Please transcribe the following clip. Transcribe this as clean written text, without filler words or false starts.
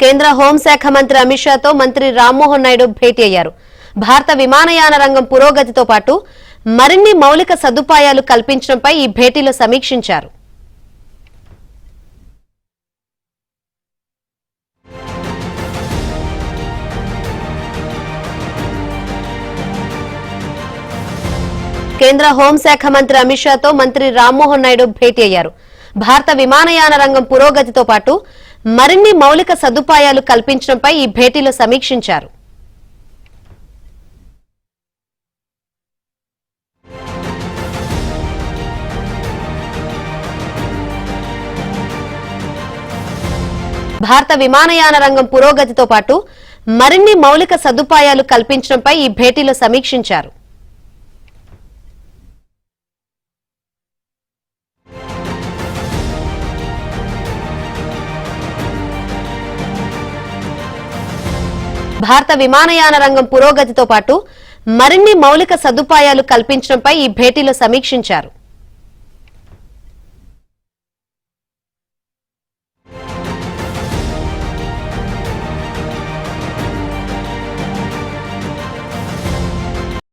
కేంద్ర హోంశాఖ మంత్రి అమిత్ షాతో మంత్రి రామ్మోహన్ నాయుడు భేటీ అయ్యారు. భారత విమానయాన రంగం పురోగతితో పాటు మరిన్ని మౌలిక సదుపాయాలు కల్పించడంపై ఈ భేటీలో సమీక్షించారు. కేంద్ర హోంశాఖ మంత్రి అమిత్ షాతో మంత్రి రామ్మోహన్ నాయుడు భేటీ అయ్యారు. భారత విమానయాన రంగం పురోగతితో పాటు మరిన్ని మౌలిక సదుపాయాలు కల్పించడంపై ఈ భేటీలో సమీక్షించారు. భారత విమానయాన రంగం పురోగతితో పాటు మరిన్ని మౌలిక సదుపాయాలు కల్పించడంపై ఈ భేటీలో సమీక్షించారు. భారత విమానయాన రంగం పురోగతితో పాటు మరిన్ని మౌలిక సదుపాయాలు కల్పించడంపై ఈ భేటీలో సమీక్షించారు.